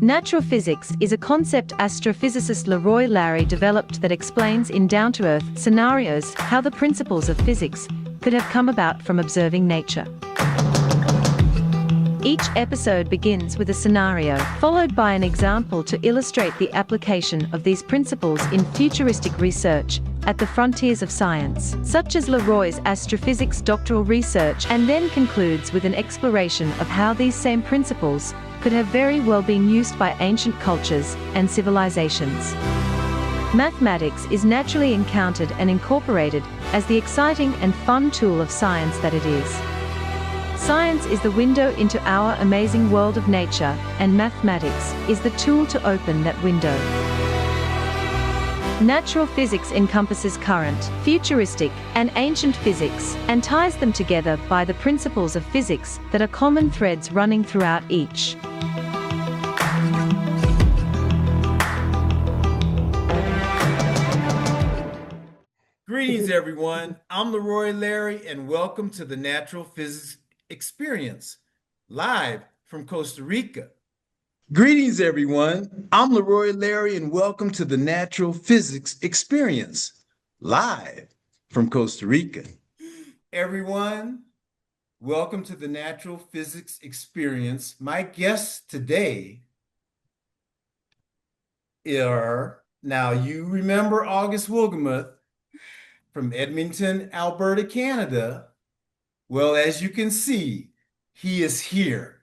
Natural physics is a concept astrophysicist Leroy Larry developed that explains in down-to-earth scenarios how the principles of physics could have come about from observing nature. Each episode begins with a scenario, followed by an example to illustrate the application of these principles in futuristic research at the frontiers of science, such as Leroy's astrophysics doctoral research, and then concludes with an exploration of how these same principles could have very well been used by ancient cultures and civilizations. Mathematics is naturally encountered and incorporated as the exciting and fun tool of science that it is. Science is the window into our amazing world of nature, and mathematics is the tool to open that window. Natural physics encompasses current, futuristic, and ancient physics, and ties them together by the principles of physics that are common threads running throughout each. Greetings, everyone. I'm Leroy Larry, and welcome to the Natural Physics Experience, live from Costa Rica. Greetings, everyone. I'm Leroy Larry, and welcome to the Natural Physics Experience, live from Costa Rica. Everyone, welcome to the Natural Physics Experience. My guests today are, now you remember August Wilgemuth from Edmonton, Alberta, Canada. Well, as you can see, he is here.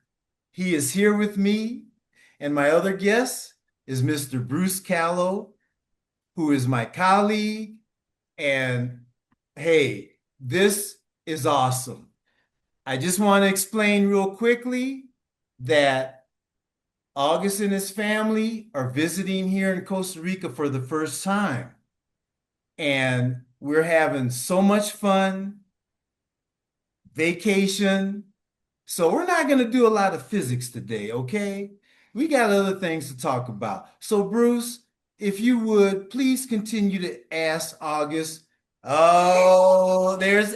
He is here with me. And my other guest is Mr. Bruce Callow, who is my colleague. And hey, this is awesome. I just want to explain real quickly that August and his family are visiting here in Costa Rica for the first time. And we're having so much fun, vacation. So we're not going to do a lot of physics today, okay? We got other things to talk about. So Bruce, if you would, please continue to ask August. Oh, there's...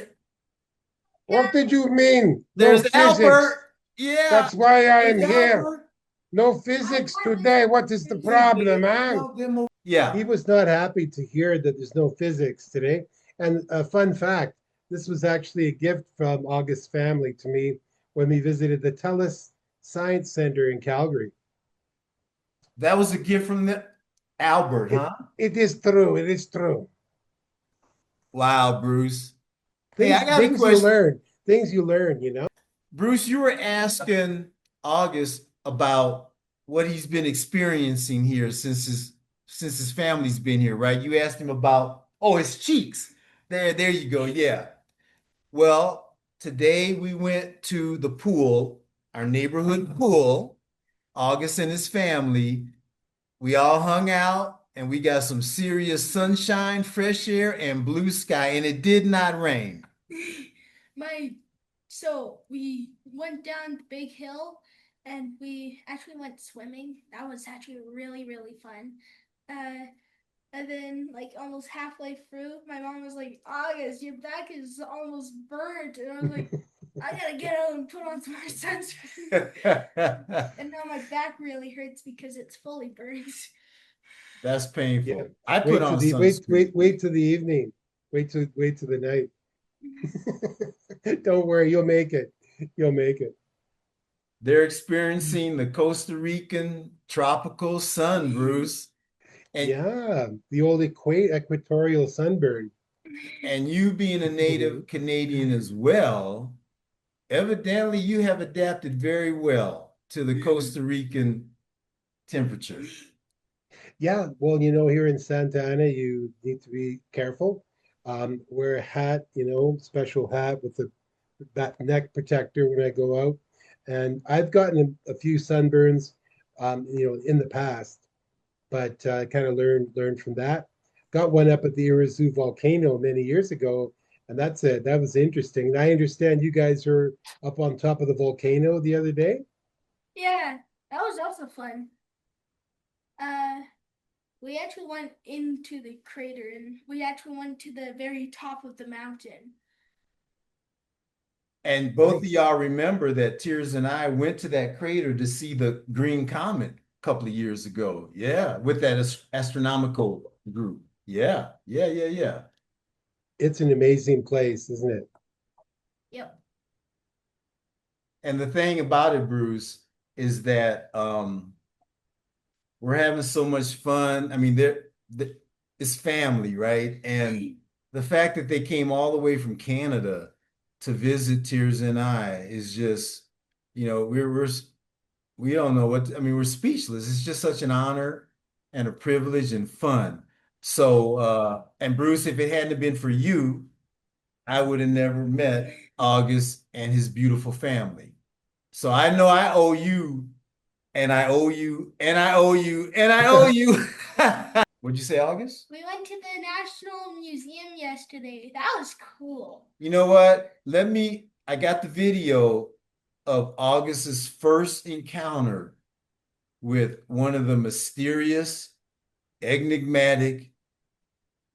What did you mean? There's no Albert. Yeah. That's why I am There's here. Albert. No physics today. What is the problem, man? Yeah. He was not happy to hear that there's no physics today. And a fun fact, this was actually a gift from August's family to me when we visited the TELUS Science Center in Calgary. That was a gift from Albert, huh? It is true. It is true. Wow, Bruce. Things, hey, I got a question. You learn. Things you learn, you know? Bruce, you were asking August about what he's been experiencing here since his family's been here, right? You asked him about, oh, his cheeks. There you go. Yeah. Well, today we went to the pool, our neighborhood pool. August and his family, we all hung out and we got some serious sunshine, fresh air, and blue sky, and it did not rain. So we went down the big hill and we actually went swimming. That was actually really, really fun. And then like almost halfway through, my mom was like, August, your back is almost burnt. And I was like, I gotta get out and put on some more sunscreen. And now my back really hurts because it's fully burnt. That's painful. Yeah. I put on sunscreen. Wait till the evening. Wait till the night. Don't worry, you'll make it. You'll make it. They're experiencing the Costa Rican tropical sun, Bruce. And yeah, the old equatorial sunburn. And you being a native Canadian as well, evidently you have adapted very well to the Costa Rican temperature. Yeah, well, you know, here in Santa Ana, you need to be careful. Wear a hat, you know, special hat with that neck protector when I go out. And I've gotten a few sunburns, you know, in the past, but I kind of learned from that. Got one up at the Irazu volcano many years ago, and that's it. That was interesting. And I understand you guys are up on top of the volcano the other day. Yeah, that was also fun. We actually went into the crater, and we actually went to the very top of the mountain. And both of y'all remember that Tears and I went to that crater to see the green comet couple of years ago. Yeah, with that astronomical group. Yeah, yeah, yeah, yeah. It's an amazing place, isn't it? Yep. And the thing about it, Bruce, is that we're having so much fun. I mean, it's family, right? And the fact that they came all the way from Canada to visit Tears and I is just, we don't know what, I mean, we're speechless. It's just such an honor and a privilege and fun. So, and Bruce, if it hadn't been for you, I would have never met August and his beautiful family. So I know I owe you, and I owe you, and I owe you, and I owe you. What'd you say, August? We went to the National Museum yesterday. That was cool. You know what? I got the video of August's first encounter with one of the mysterious, enigmatic,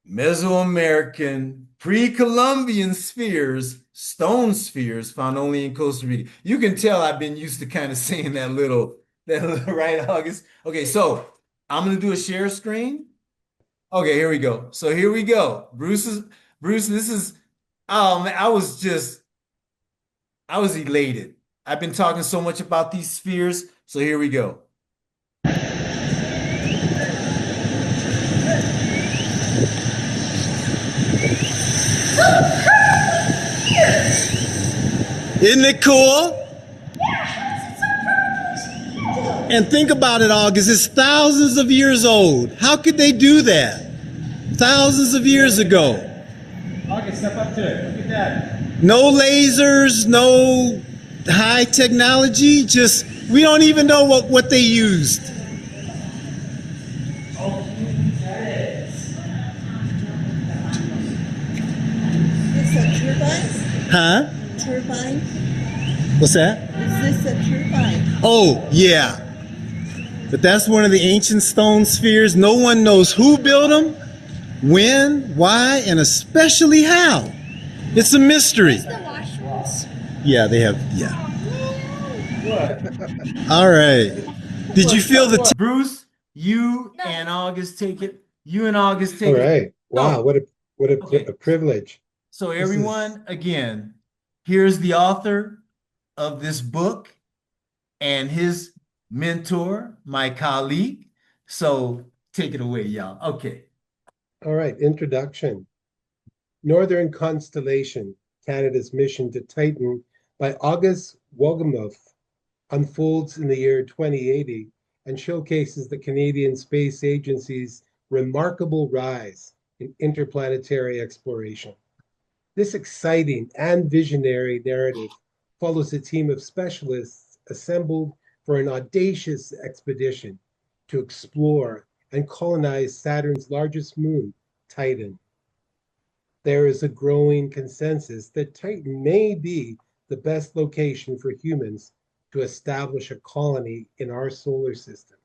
Mesoamerican, pre-Columbian spheres, stone spheres found only in Costa Rica. You can tell I've been used to kind of saying right, August? Okay, so I'm gonna do a share screen. Okay, here we go. So here we go. Bruce, this is, oh man, I was elated. I've been talking so much about these spheres, so here we go. Isn't it cool? And think about it, August. It's thousands of years old. How could they do that? Thousands of years ago. August, step up to it. Look at that. No lasers, no high technology. Just, we don't even know what they used. Oh, there it is. Is this a turbine? Huh? Turbine? What's that? Is this a turbine? Oh, yeah. But that's one of the ancient stone spheres. No one knows who built them, when, why, and especially how. It's a mystery. The washrooms. Yeah, they have, yeah. All right. Did you feel the Bruce, you and August take it. You and August take All it. right. Wow, what a Okay. privilege. So This everyone, again, here's the author of this book and his mentor, my colleague. So take it away, y'all. Okay. All right, introduction. Northern Constellation, Canada's mission to Titan by August Wogemuth unfolds in the year 2080 and showcases the Canadian Space Agency's remarkable rise in interplanetary exploration. This exciting and visionary narrative follows a team of specialists assembled for an audacious expedition to explore and colonize Saturn's largest moon, Titan. There is a growing consensus that Titan may be the best location for humans to establish a colony in our solar system.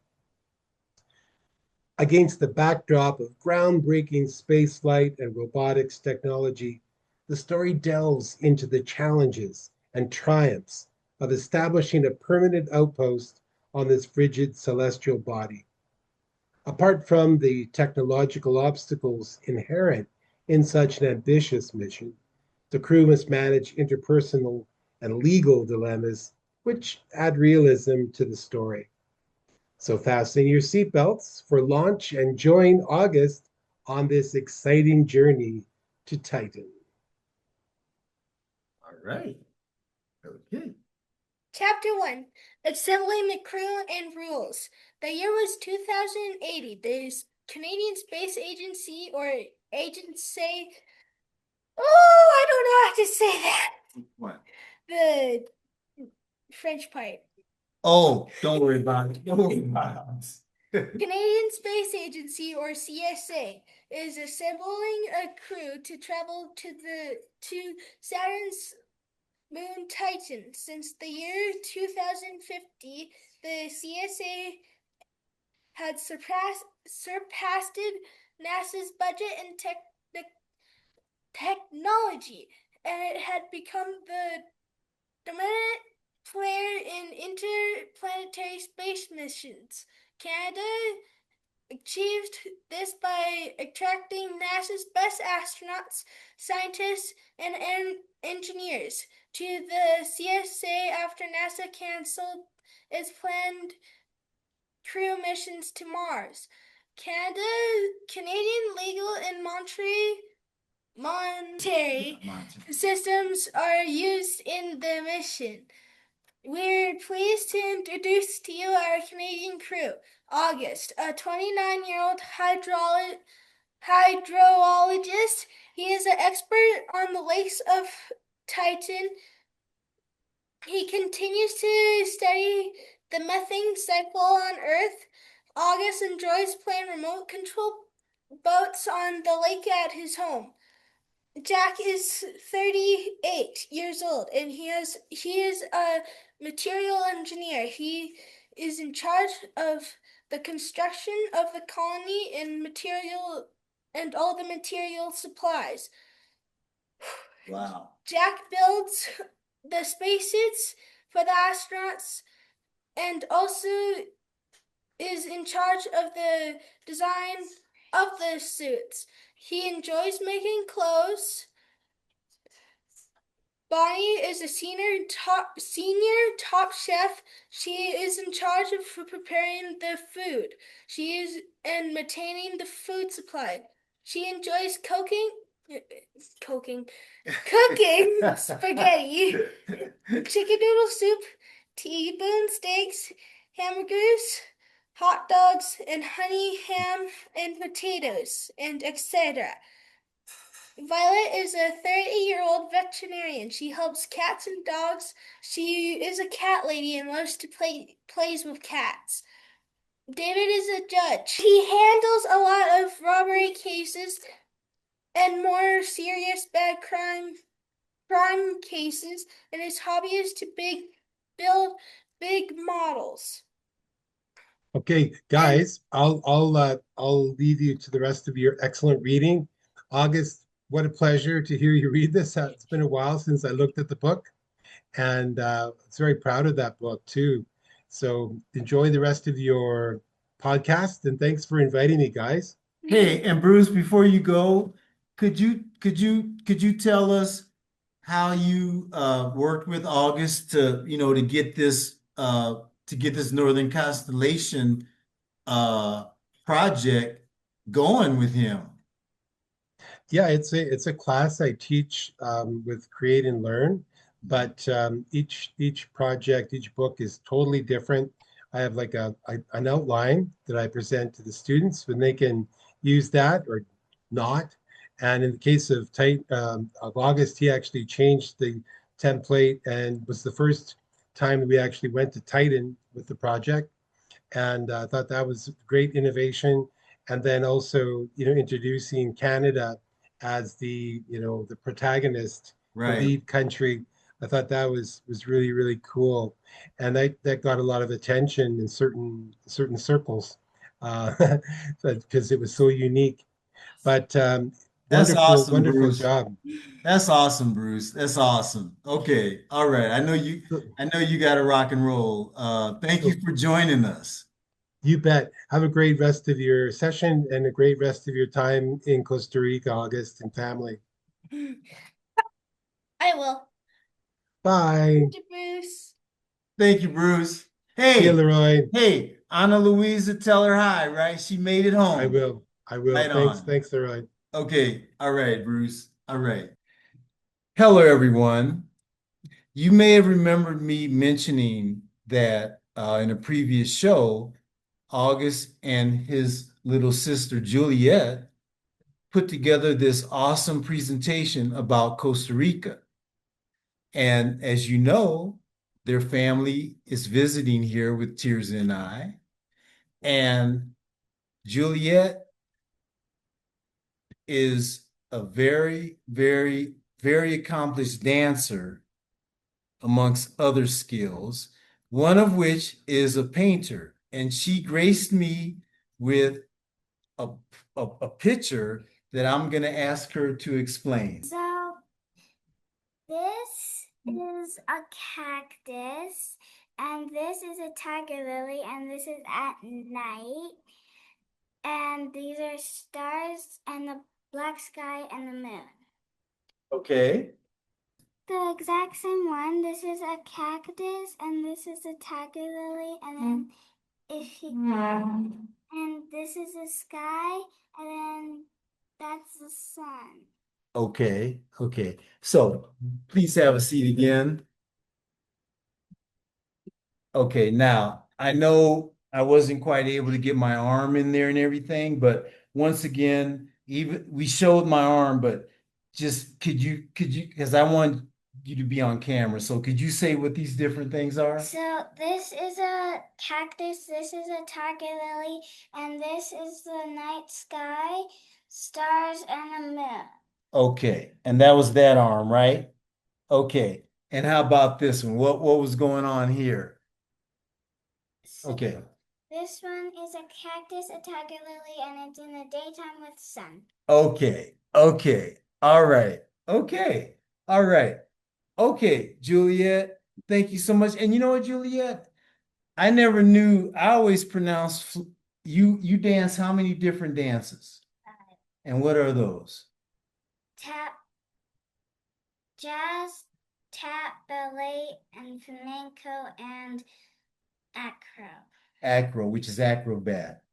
Against the backdrop of groundbreaking spaceflight and robotics technology, the story delves into the challenges and triumphs of establishing a permanent outpost on this frigid celestial body. Apart from the technological obstacles inherent in such an ambitious mission, the crew must manage interpersonal and legal dilemmas which add realism to the story. So fasten your seatbelts for launch and join August on this exciting journey to Titan. All right. Okay. Chapter 1, Assembling the Crew and Rules. The year was 2080. The Canadian Space Agency, or agency, oh, I don't know how to say that. What? The French part. Oh, don't worry about it. Don't worry about it. Canadian Space Agency, or CSA, is assembling a crew to travel to Saturn's moon Titan. Since the year 2050, the CSA had surpassed NASA's budget and technology, and it had become the dominant player in interplanetary space missions. Canada achieved this by attracting NASA's best astronauts, scientists, and engineers to the CSA after NASA canceled its planned crew missions to Mars. Canadian legal and monetary systems are used in the mission. We're pleased to introduce to you our Canadian crew. August, a 29-year-old hydrologist. He is an expert on the lakes of Titan. He continues to study the methane cycle on Earth. August enjoys playing remote control boats on the lake at his home. Jack is 38 years old and he is a material engineer. He is in charge of the construction of the colony and all the material supplies. Wow. Jack builds the spacesuits for the astronauts and also is in charge of the design of the suits. He enjoys making clothes. Bonnie is a senior top chef. She is in charge of preparing the food. She is and maintaining the food supply. She enjoys cooking spaghetti, chicken noodle soup, T-bone steaks, hamburgers, hot dogs, and honey ham and potatoes, and etc. Violet is a 30-year-old veterinarian. She helps cats and dogs. She is a cat lady and loves to plays with cats. David is a judge. He handles a lot of robbery cases and more serious bad crime cases, and his hobby is to build big models. Okay, guys, I'll leave you to the rest of your excellent reading. August, what a pleasure to hear you read this. It's been a while since I looked at the book, and I was very proud of that book too. So enjoy the rest of your podcast, and thanks for inviting me, guys. Hey, and Bruce, before you go, could you tell us how you worked with August to, to get this Northern Constellation uh project going with him? Yeah, it's a class I teach with Create and Learn, but each project, each book is totally different. I have like an outline that I present to the students, and they can use that or not. And in the case of August, he actually changed the template and was the first time we actually went to Titan with the project, and I thought that was great innovation. And then also, introducing Canada as the protagonist, the Right. lead country. I thought that was really really cool, and that got a lot of attention in certain circles, because it was so unique. But That's awesome, wonderful Bruce. job. That's awesome, Bruce. That's awesome. Okay. All right. So, I know you got to rock and roll. Thank you so for joining us. you bet. Have a great rest of your session and a great rest of your time in Costa Rica, August, and family. I will. Bye. Thank you, Bruce. Thank you, Bruce. See you, Hey, Leroy. hey, Ana Luisa, tell her hi, right? She made it I home. will. I will. Right Thanks. on. Thanks, Leroy. Okay. All right, Bruce. All right. Hello, everyone. You may have remembered me mentioning that in a previous show, August and his little sister Juliet put together this awesome presentation about Costa Rica. And as you know, their family is visiting here with Tears and I. And Juliet is a very, very, very accomplished dancer, amongst other skills, one of which is a painter. And she graced me with a picture that I'm going to ask her to explain. So this is a cactus And this is a tiger lily, and this is at night. And these are stars and the black sky and the moon. Okay. The exact same one. This is a cactus, and this is a tiger lily, and then if you and this is the sky, and then that's the sun. Okay. Okay. So please have a seat again. Okay, now I know I wasn't quite able to get my arm in there and everything, but once again, even we showed my arm, but just could you, because I want you to be on camera. So could you say what these different things are? So this is a cactus, this is a tiger lily, and this is the night sky, stars, and a moon. Okay, and that was that arm, right? Okay. And how about this one? What was going on here? So Okay. this one is a cactus, a tiger lily, and it's in the daytime with sun. Okay. Okay. All right. Okay. All right. Okay, Juliet. Thank you so much. And you know what, Juliet? I never knew. I always pronounced you dance how many different dances? And what are those? Tap, jazz, tap, ballet, and flamenco, and acro. Acro, which is acrobat.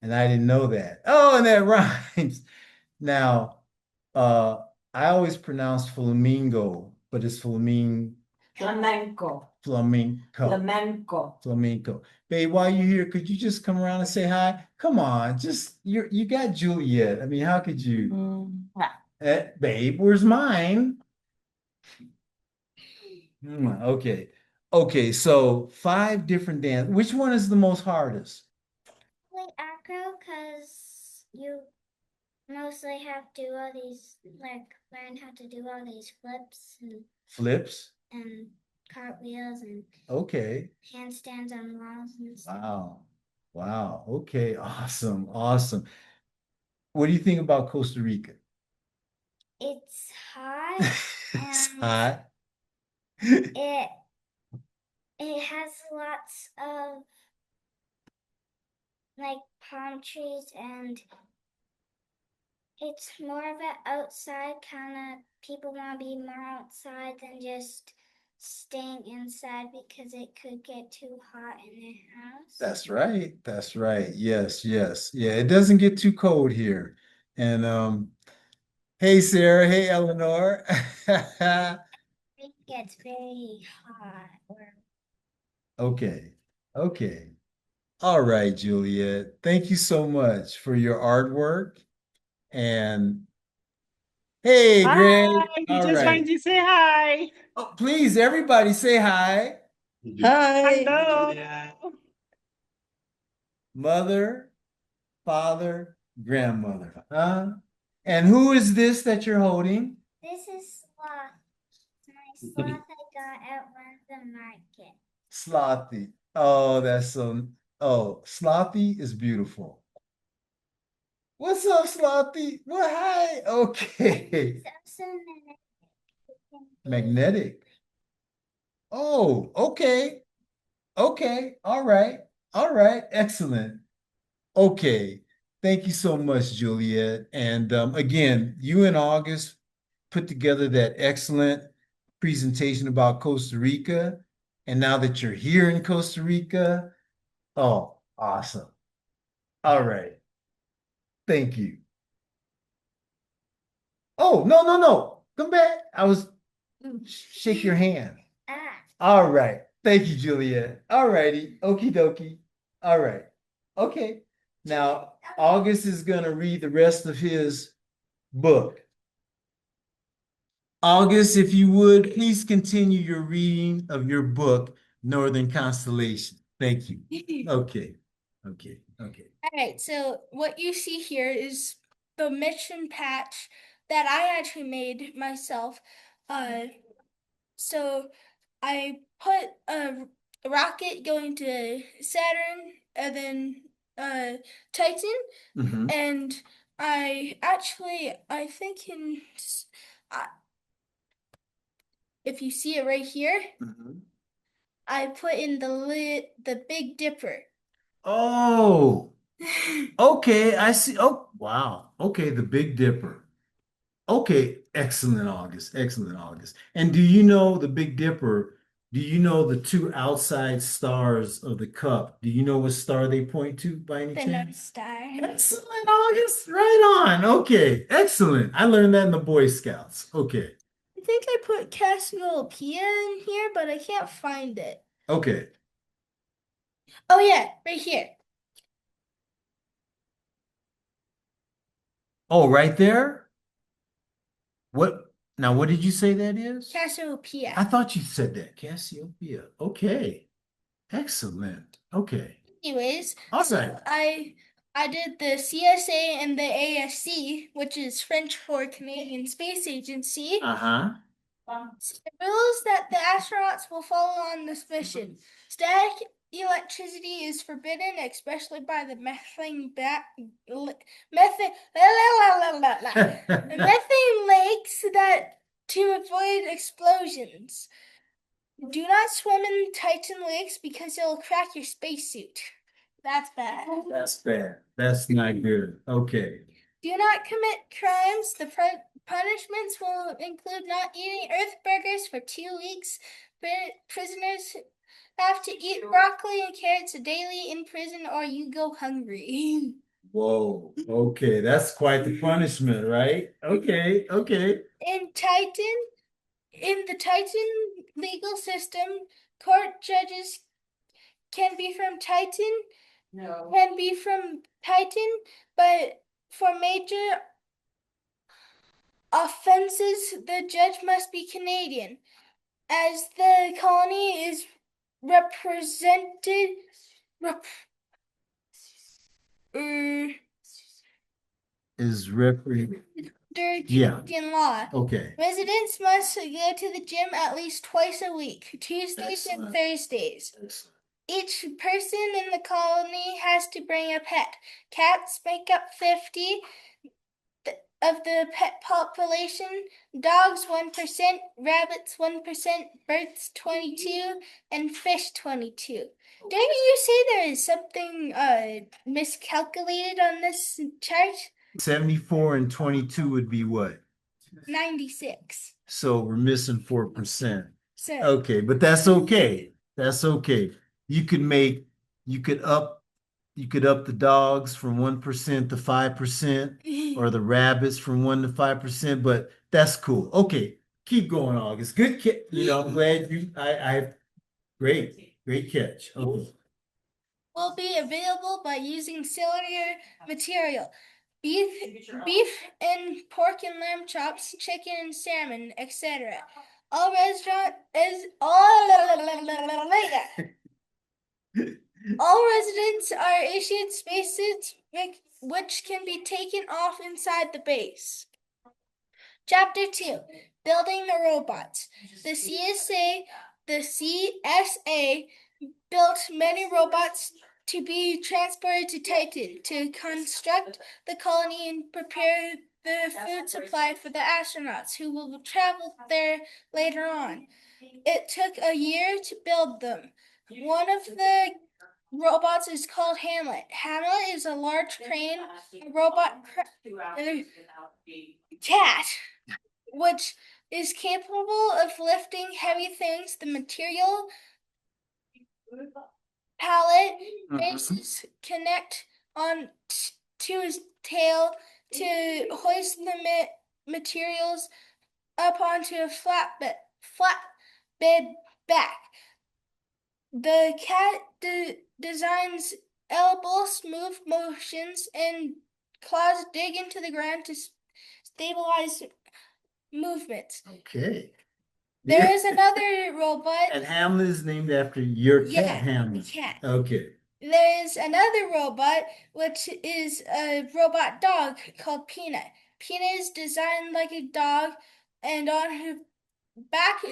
And I didn't know that. Oh, and that rhymes. Now, I always pronounce flamingo, but it's Flamenco. flamenco. Flamenco. Babe, while you're here, could you just come around and say hi? Come on, just you got Juliet. I mean, how could you? Babe, where's mine? Okay. Okay, so 5 different dance. Which one is the most hardest? Like acro, because you mostly have to do all these, like, learn how to do all these flips Flips? and cartwheels and Okay. handstands on walls and stuff. Wow. Wow. Okay. Awesome. Awesome. What do you think about Costa Rica? It's hot It's and hot. it has lots of like palm trees, and it's more of an outside kind of, people want to be more outside than just staying inside because it could get too hot in the house. That's right. That's right. Yes, yes. Yeah, it doesn't get too cold here. And hey Sarah, hey Eleanor. It gets very hot. Okay. Okay. All right, Juliet. Thank you so much for your artwork. And hey, Greg. Hi, we All just right. wanted to say hi. Oh, please, everybody say hi. Hi. Hello. Mother, father, grandmother. Huh? And who is this that you're holding? This is sloth. It's my sloth I got at one of the market. Slothy. Oh, that's so. Oh, Slothy is beautiful. What's up, Slothy? Well, hi. Okay. It's also Magnetic. Oh, okay. Okay. All right. All right. Excellent. Okay. Thank you so much, Juliet. And again, you and August put together that excellent presentation about Costa Rica. And now that you're here in Costa Rica, oh, awesome. All right. Thank you. Oh, no, no, no. Come back. I was shake your hand. All right. Thank you, Juliet. All righty. Okie dokie. All right. Okay. Now, August is going to read the rest of his book. August, if you would, please continue your reading of your book, Northern Constellation. Thank you. Okay. Okay. Okay. All right, so what you see here is the mission patch that I actually made myself. So I put a rocket going to Saturn and then Titan, Mhm. and I think uh, if you see it right here, Mhm. I put in the Big Dipper. Oh, okay. I see. Oh, wow. Okay, the Big Dipper. Okay, excellent, August. Excellent, August. And do you know the Big Dipper? Do you know the two outside stars of the cup? Do you know what star they point to by any The North chance? Star. Excellent, August. Right on. Okay, excellent. I learned that in the Boy Scouts. Okay, I think I put Cassiopeia in here, but I can't find it. okay. Oh yeah, right here. Oh, right there? What? Now, what did you say that is? I Cassiopeia. thought you said that. Cassiopeia. Okay, excellent. Okay. Anyways, All so right. I did the CSA and the ASC, which is French for Canadian Space Agency. Uh-huh. Rules that the astronauts will follow on this mission. Static electricity is forbidden, especially by the methane methane lakes that to avoid explosions. Do not swim in Titan lakes because it'll crack your spacesuit. That's bad. That's bad. That's not good. Okay. Do not commit crimes. The punishments will include not eating Earth burgers for 2 weeks. Prisoners have to eat broccoli and carrots daily in prison, or you go hungry. Whoa. Okay. That's quite the punishment, right? Okay. Okay. In the Titan legal system, court judges can be from Titan, but for major offenses, the judge must be Canadian. As the colony is represented rep, Is repre under Yeah. Canadian law, Okay. residents must go to the gym at least twice a week, Tuesdays and Excellent. Thursdays. Excellent. Each person in the colony has to bring a pet. Cats make up 50 of the pet population, dogs 1%, rabbits 1%, birds 22, and fish 22. Didn't you say there is something miscalculated on this chart? 74 and 22 would be what? 96. So we're missing 4%. So Okay, but that's okay. That's okay. You could make, you could up, you could up the dogs from 1% to 5%, or the rabbits from 1 to 5%, but that's cool. Okay, keep going, August. Good catch. I'm glad great catch. Okay. will be available by using cellular material. Beef and pork and lamb chops, chicken and salmon, etc. All residents are issued spacesuits which can be taken off inside the base. Chapter 2. Building the robots. The CSA built many robots to be transported to Titan to construct the colony and prepare the food supply for the astronauts who will travel there later on. It took a year to build them. One of the robots is called Hamlet. Hamlet is a large crane, a robot cat, which is capable of lifting heavy things. The material pallet bases connect on to his tail to hoist the materials up onto a flatbed back. The cat designs elbow smooth motions and claws dig into the ground to stabilize movements. Okay. There is another robot. And Hamlet is named after your cat, Yeah, Hamlet. the cat. Okay. There is another robot, which is a robot dog called Peanut. Peanut is designed like a dog, and on her back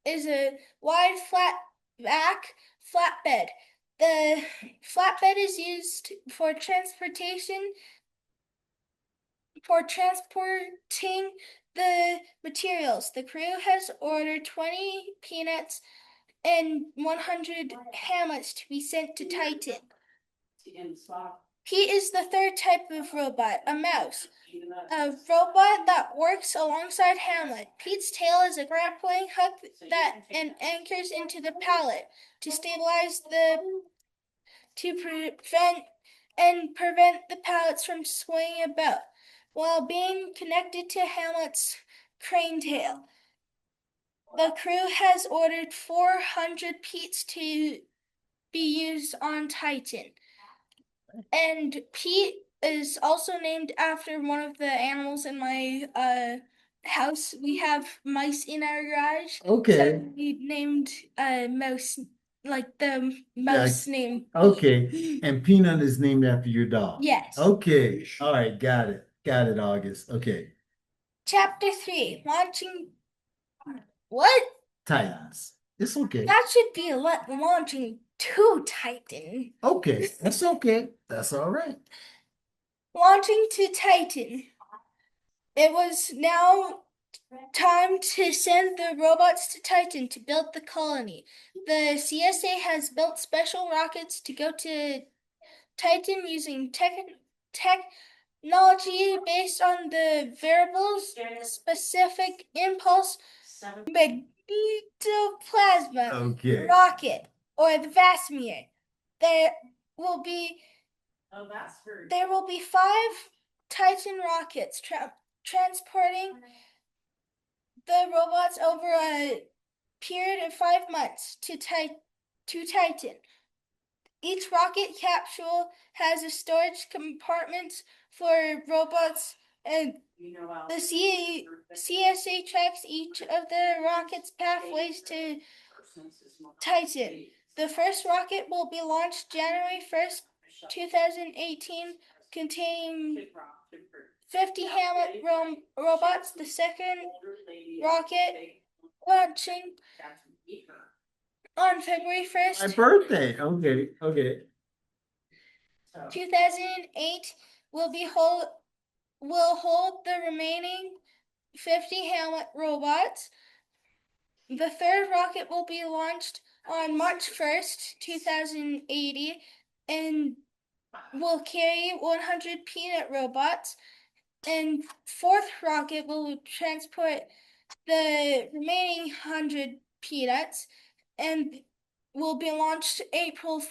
is a wide flatbed. The flatbed is used for transporting the materials. The crew has ordered 20 peanuts and 100 Hamlets to be sent to Titan. Pete is the third type of robot, a mouse. A robot that works alongside Hamlet. Pete's tail is a grappling hook that anchors into the pallet to stabilize to prevent the pallets from swaying about while being connected to Hamlet's crane tail. The crew has ordered 400 Pete's to be used on Titan. And Pete is also named after one of the animals in my house. We have mice in our garage. Okay. So we named mouse like the mouse name. Okay. And Peanut is named after your dog. Yes. Okay. All right. Got it. Got it, August. Okay. Chapter 3, launching what? Titans. It's okay. That should be launching to Titan. Okay. That's okay. That's all right. Launching to Titan. It was now time to send the robots to Titan to build the colony. The CSA has built special rockets to go to Titan using technology based on the variables specific impulse magnetoplasma Okay. rocket or the Vasimir. There will be 5 Titan rockets transporting the robots over a period of 5 months to Titan. Each rocket capsule has a storage compartment for robots, and the CSA tracks each of the rocket's pathways to Titan. The first rocket will be launched January 1st, 2018, containing 50 Hamlet robots. The second rocket launching on February 1st. My birthday. Okay. Okay. 2008 will hold the remaining 50 Hamlet robots. The third rocket will be launched on March 1st, 2080, and will carry 100 Peanut robots. And fourth rocket will transport the remaining 100 Peanuts and will be launched April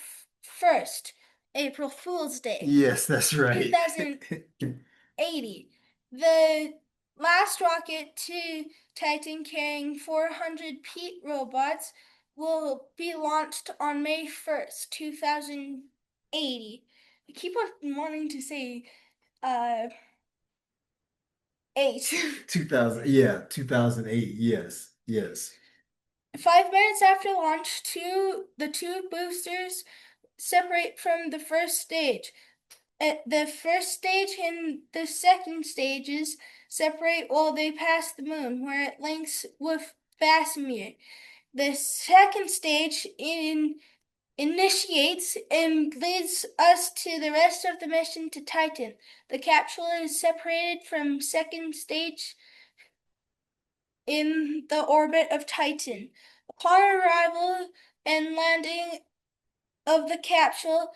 1st, April Fool's Day. Yes, that's right. 2080. The last rocket to Titan carrying 400 Pete robots will be launched on May 1st, 2080. I keep on wanting to say 8. 2000. Yeah, 2008. Yes. Yes. 5 minutes after launch, the two boosters separate from the first stage. The first stage and the second stages separate while they pass the moon, where it links with Vasimir. The second stage initiates and leads us to the rest of the mission to Titan. The capsule is separated from second stage in the orbit of Titan. Upon arrival and landing of the capsule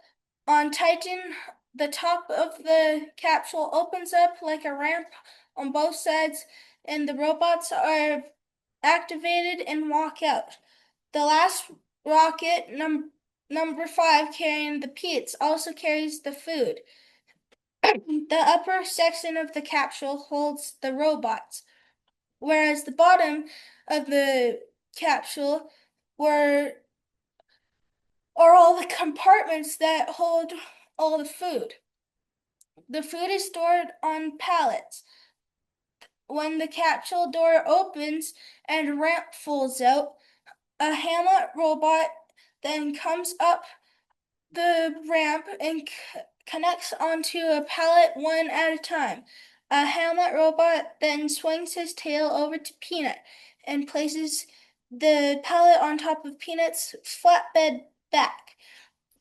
on Titan, the top of the capsule opens up like a ramp on both sides, and the robots are activated and walk out. The last rocket, number 5, carrying the Peats, also carries the food. The upper section of the capsule holds the robots, whereas the bottom of the capsule are all the compartments that hold all the food. The food is stored on pallets. When the capsule door opens and ramp folds out, a Hamlet robot then comes up the ramp and connects onto a pallet one at a time. A Hamlet robot then swings his tail over to Peanut and places the pallet on top of Peanut's flatbed back.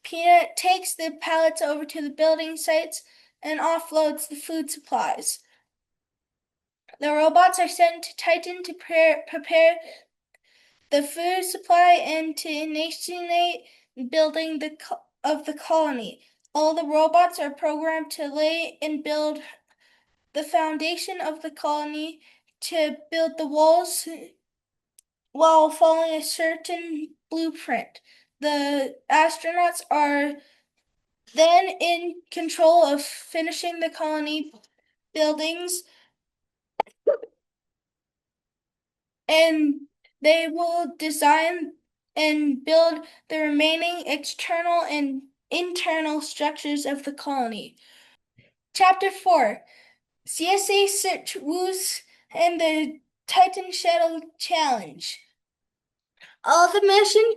Peanut takes the pallets over to the building sites and offloads the food supplies. The robots are sent to Titan to prepare the food supply and to initiate building of the colony. All the robots are programmed to lay and build the foundation of the colony, to build the walls while following a certain blueprint. The astronauts are then in control of finishing the colony buildings, and they will design and build the remaining external and internal structures of the colony. Chapter 4: CSA Search Woos and the Titan Shuttle Challenge. All the mission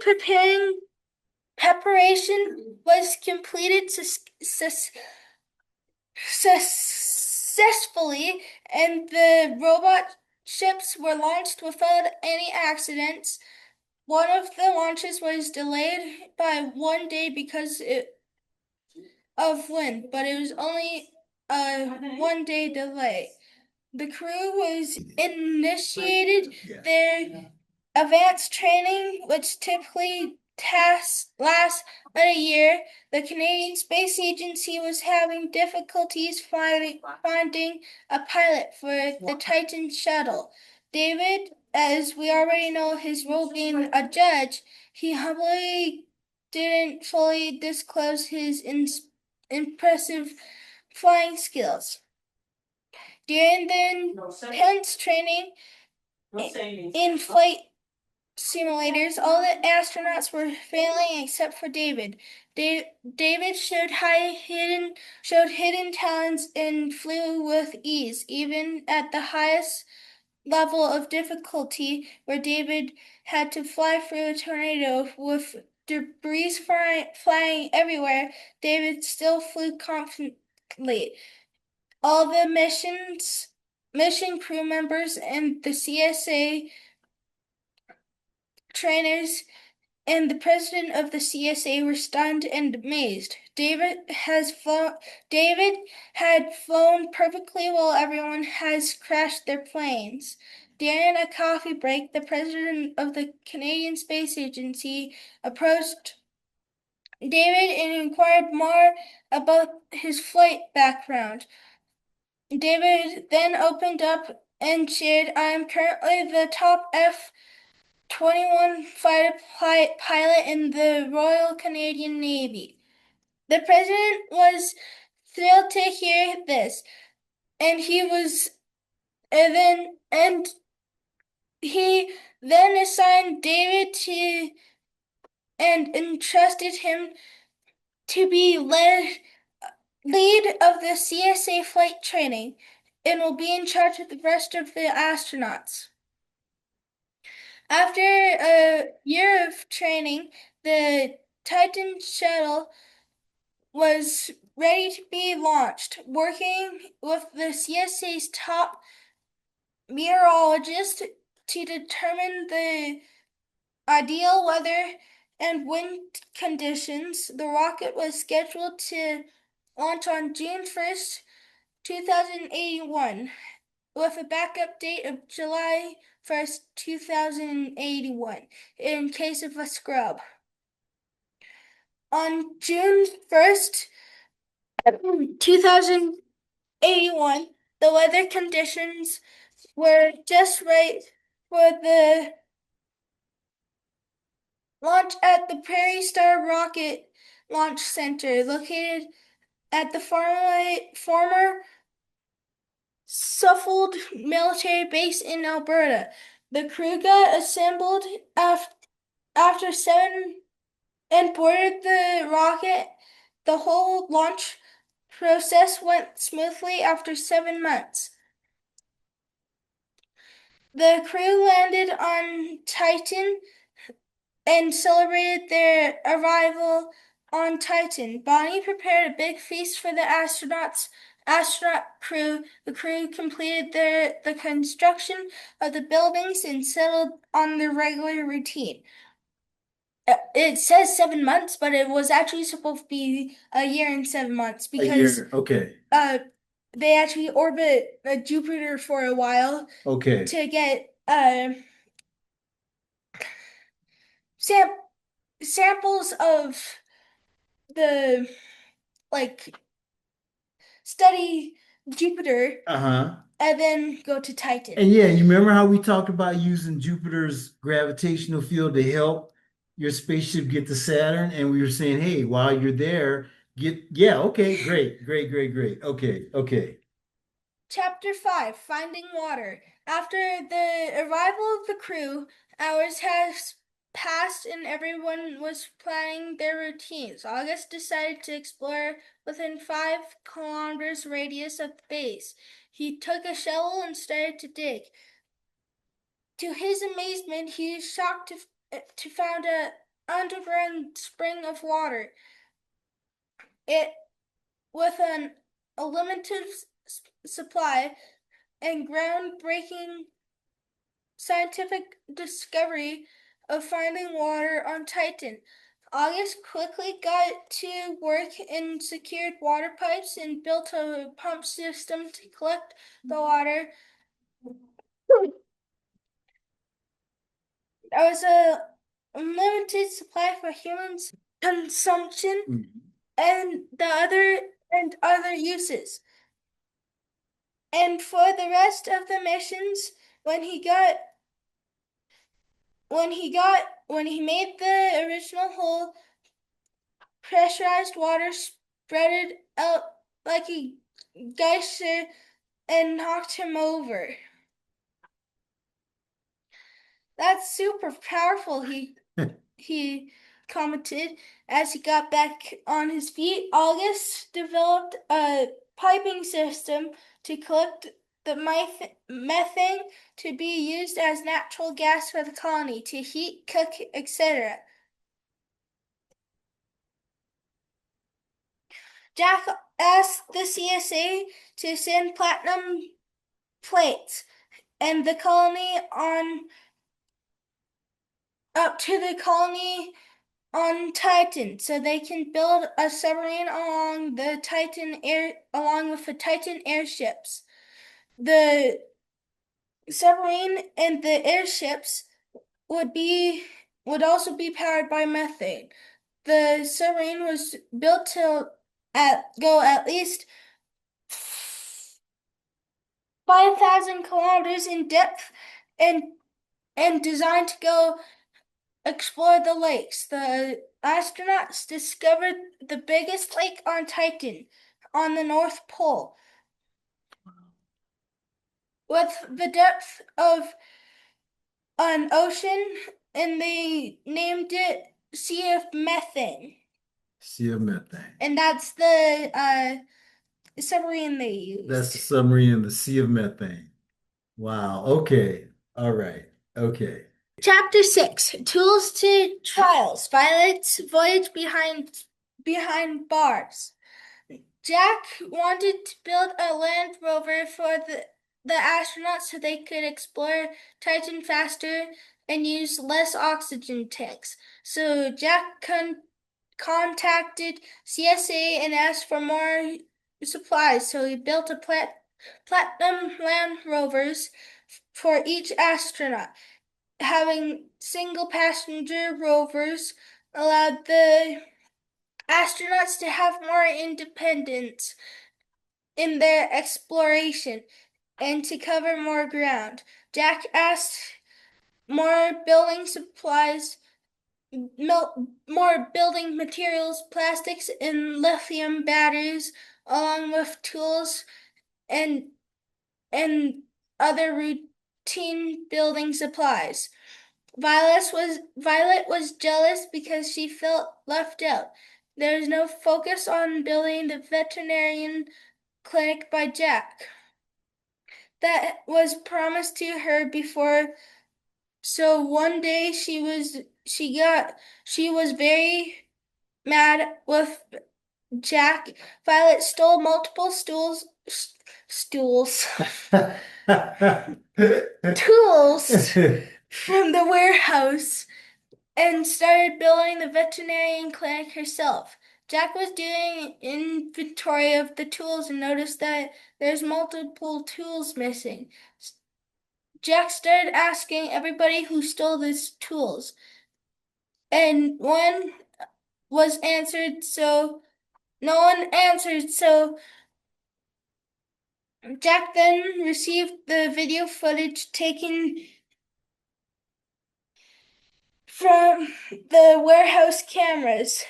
preparation was completed successfully, and the robot ships were launched without any accidents. One of the launches was delayed by 1 day because of wind, but it was only a 1 day delay. The crew was initiated their advanced training, which typically lasts a year. The Canadian Space Agency was having difficulties finding a pilot for the Titan shuttle. David, as we already know his role being a judge, he humbly didn't fully disclose his impressive flying skills. During the intense training in flight simulators, all the astronauts were failing except for David. David showed hidden talents and flew with ease, even at the highest level of difficulty, where David had to fly through a tornado with debris flying everywhere. David still flew confidently. All the mission crew members and the CSA trainers and the president of the CSA were stunned and amazed. David had flown perfectly while everyone has crashed their planes. During a coffee break, the president of the Canadian Space Agency approached David and inquired more about his flight background. David then opened up and shared, "I am currently the top F-21 fighter pilot in the Royal Canadian Navy." The president was thrilled to hear this, and he then assigned David to and entrusted him to be lead of the CSA flight training, and will be in charge of the rest of the astronauts. After a year of training, the Titan shuttle was ready to be launched. Working with the CSA's top meteorologist to determine the ideal weather and wind conditions, the rocket was scheduled to launch on June 1st, 2081, with a backup date of July 1st, 2081, in case of a scrub. On June 1st, 2081, the weather conditions were just right for the launch at the Prairie Star Rocket Launch Center, located at the former Suffield military base in Alberta. The crew got assembled after 7 and boarded the rocket. The whole launch process went smoothly after 7 months. The crew landed on Titan and celebrated their arrival on Titan. Bonnie prepared a big feast for the astronaut crew. The crew completed the construction of the buildings and settled on their regular routine. It says 7 months, but it was actually supposed to be a year and 7 months, A because year, okay, they actually orbit Jupiter for a while okay. to get sam samples of the like study Jupiter Uh-huh. and then go to Titan. And yeah, you remember how we talked about using Jupiter's gravitational field to help your spaceship get to Saturn? And we were saying, hey, while you're there, yeah, okay, great, great, great, great. Okay, okay. Chapter 5, Finding Water. After the arrival of the crew, hours had passed and everyone was planning their routines. August decided to explore within 5 kilometers radius of the base. He took a shovel and started to dig. To his amazement, he was shocked to find an underground spring of water. It, with a limited supply and groundbreaking scientific discovery of finding water on Titan. August quickly got to work and secured water pipes and built a pump system to collect the water. There was a limited supply for humans' consumption and other uses. And for the rest of the missions, when he made the original hole, pressurized water spread out like a geyser and knocked him over. That's super powerful, he commented as he got back on his feet. August developed a piping system to collect the methane to be used as natural gas for the colony to heat, cook, etc. Jack asked the CSA to send platinum plates and the colony on up to the colony on Titan so they can build a submarine along with the Titan airships. The submarine and the airships would also be powered by methane. The submarine was built to go at least 5,000 kilometers in depth and designed to go explore the lakes. The astronauts discovered the biggest lake on Titan on the North Pole with the depth of an ocean, and they named it Sea of Methane. Sea of Methane. And that's the submarine they used. That's the submarine in the Sea of Methane. Wow. Okay. All right. Okay. Chapter 6, Tools to Trials. Violet's voyage behind bars. Jack wanted to build a Land Rover for the astronauts so they could explore Titan faster and use less oxygen tanks. So Jack contacted CSA and asked for more supplies. So he built a platinum Land Rovers for each astronaut. Having single passenger rovers allowed the astronauts to have more independence in their exploration and to cover more ground. Jack asked more building supplies, more building materials, plastics, and lithium batteries, along with tools and other routine building supplies. Violet was jealous because she felt left out. There was no focus on building the veterinarian clinic by Jack that was promised to her before. So one day she was very mad with Jack. Violet stole multiple stools tools from the warehouse and started building the veterinarian clinic herself. Jack was doing inventory of the tools and noticed that there's multiple tools missing. Jack started asking everybody who stole these tools. and one was answered, so no one answered, so Jack then received the video footage taken from the warehouse cameras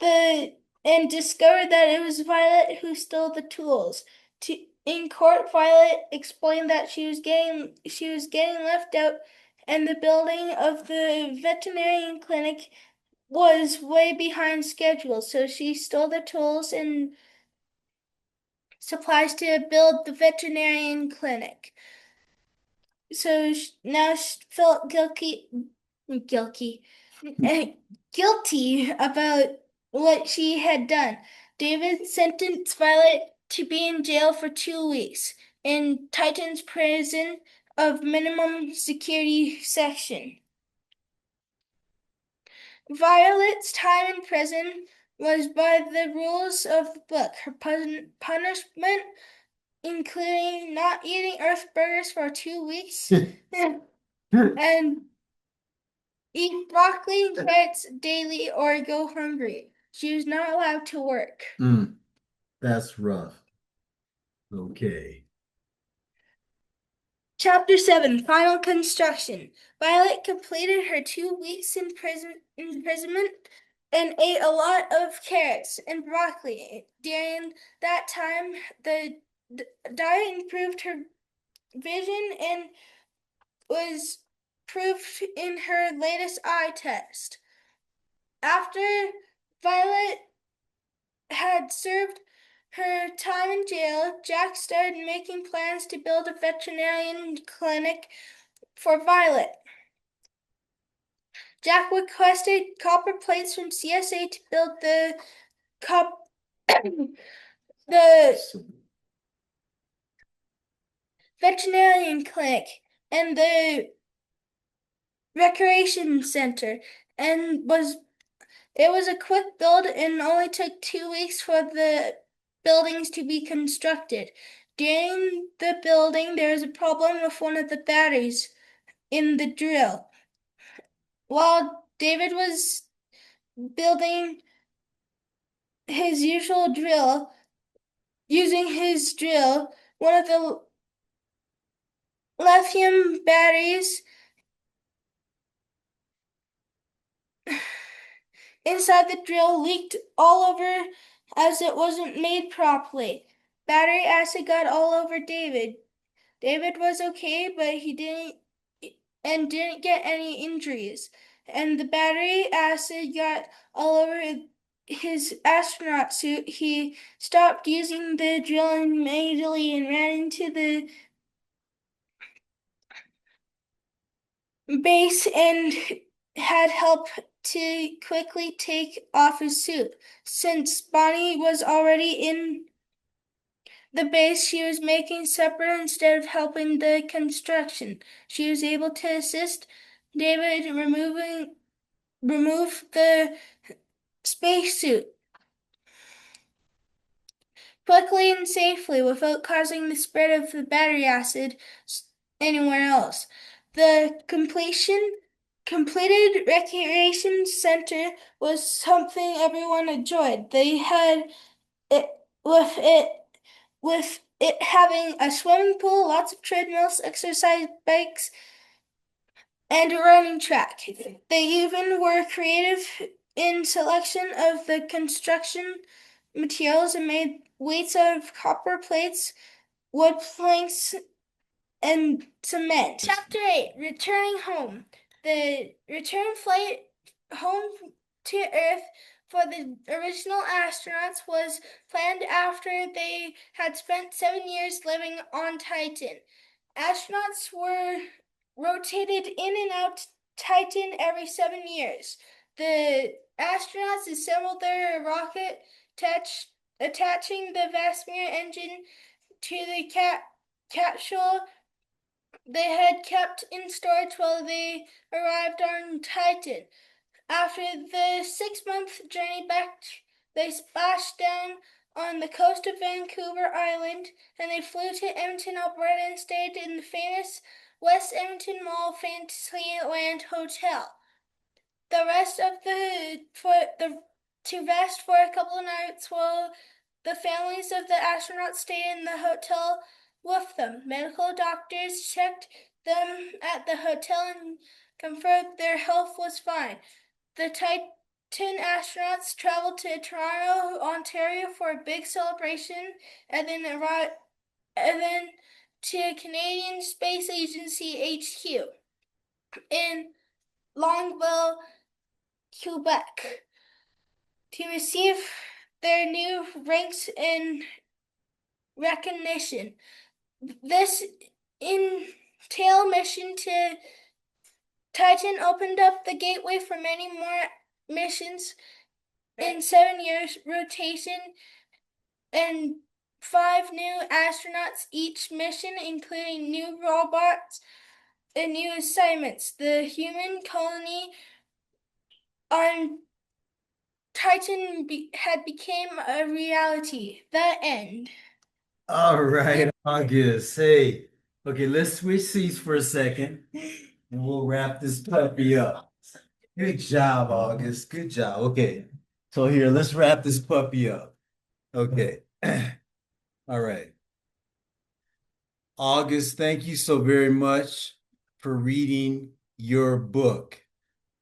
and discovered that it was Violet who stole the tools. In court, Violet explained that she was getting left out, and the building of the veterinarian clinic was way behind schedule, so she stole the tools and supplies to build the veterinarian clinic. So now she felt guilty about what she had done. David sentenced Violet to be in jail for 2 weeks in Titan's prison of minimum security section. Violet's time in prison was by the rules of the book. Her punishment, including not eating Earth burgers for 2 weeks and eat broccoli and carrots daily or go hungry. She was not allowed to work. That's rough. Okay. Chapter 7, Final Construction. Violet completed her 2 weeks imprisonment and ate a lot of carrots and broccoli. During that time, the diet improved her vision and was proved in her latest eye test. After Violet had served her time in jail, Jack started making plans to build a veterinarian clinic for Violet. Jack requested copper plates from CSA to build the veterinarian clinic and the recreation center, and it was a quick build and only took 2 weeks for the buildings to be constructed. During the building, there was a problem with one of the batteries in the drill. While David was building his usual drill, using his drill, one of the lithium batteries inside the drill leaked all over as it wasn't made properly. Battery acid got all over David. David was okay, but he didn't get any injuries. And the battery acid got all over his astronaut suit. He stopped using the drill immediately and ran into the base and had help to quickly take off his suit. Since Bonnie was already in the base, she was making supper instead of helping the construction. She was able to assist David remove the spacesuit quickly and safely without causing the spread of the battery acid anywhere else. The completed recreation center was something everyone enjoyed. They had it with it having a swimming pool, lots of treadmills, exercise bikes, and a running track. They even were creative in selection of the construction materials and made weights out of copper plates, wood planks, and cement. Chapter 8, Returning Home. The return flight home to Earth for the original astronauts was planned after they had spent 7 years living on Titan. Astronauts were rotated in and out Titan every 7 years. The astronauts assembled their rocket, attaching the Vasmir engine to the capsule they had kept in storage while they arrived on Titan. After the 6-month journey back, they splashed down on the coast of Vancouver Island, and they flew to Edmonton, Alberta, and stayed in the famous West Edmonton Mall Fantasyland Hotel. the rest of to rest for a couple of nights while the families of the astronauts stay in the hotel with them. Medical doctors checked them at the hotel and confirmed their health was fine. The Titan astronauts traveled to Toronto, Ontario for a big celebration and then to Canadian Space Agency HQ in Longueuil, Quebec to receive their new ranks and recognition. This entail mission to Titan opened up the gateway for many more missions in 7 years rotation and 5 new astronauts each mission, including new robots and new assignments. The human colony on Titan had became a reality. The end. All right, August. Hey, okay, let's switch seats for a second and we'll wrap this puppy up. Good job, August. Good job. Okay, so here, let's wrap this puppy up. Okay. All right. August, thank you so very much for reading your book,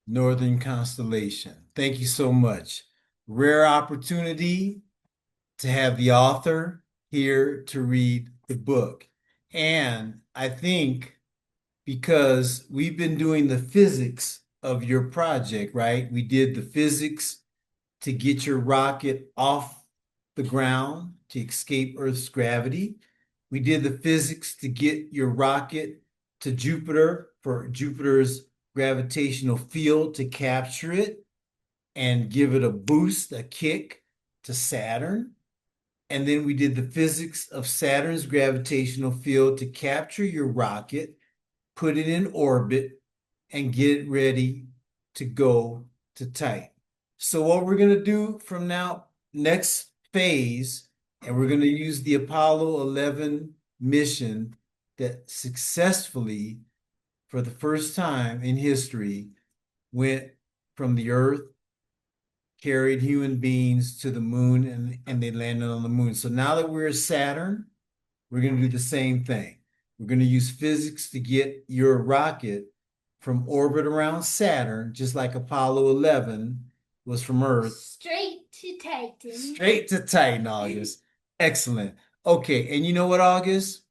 Northern Constellation. Thank you so much. Rare opportunity to have the author here to read the book. And I think because we've been doing the physics of your project, right? We did the physics to get your rocket off the ground to escape Earth's gravity. We did the physics to get your rocket to Jupiter for Jupiter's gravitational field to capture it and give it a boost, a kick to Saturn. And then we did the physics of Saturn's gravitational field to capture your rocket, put it in orbit, and get it ready to go to Titan. So what we're going to do from now, next phase, and we're going to use the Apollo 11 mission that successfully, for the first time in history, went from the Earth, carried human beings to the moon, and they landed on the moon. So now that we're at Saturn, we're going to do the same thing. We're going to use physics to get your rocket from orbit around Saturn, just like Apollo 11 was from Earth. Straight to Titan. Straight to Titan, August. Excellent. Okay, and you know what, August?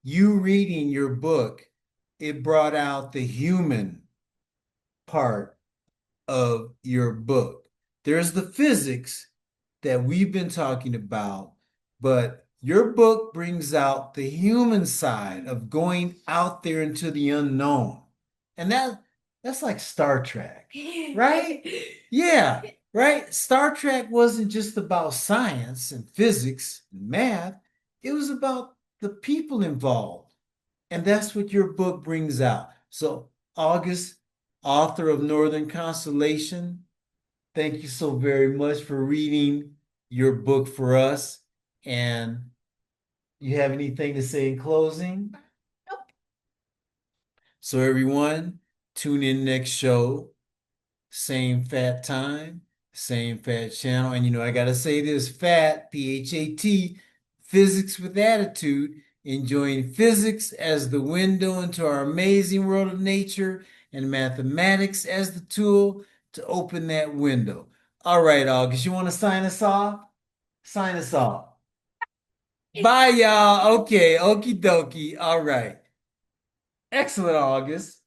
You reading your book, it brought out the human part of your book. There's the physics that we've been talking about, but your book brings out the human side of going out there into the unknown. And that's like Star Trek, right? Yeah, right? Star Trek wasn't just about science and physics and math. It was about the people involved. And that's what your book brings out. So, August, author of Northern Constellation, thank you so very much for reading your book for us. And you have anything to say in closing? Nope. So everyone, tune in next show. Same fat time, same fat channel. And you know, I gotta say this, fat, P-H-A-T, physics with attitude, enjoying physics as the window into our amazing world of nature and mathematics as the tool to open that window. All right, August, you want to sign us off? Sign us off. Bye, y'all. Okay, okie dokie. All right. Excellent, August.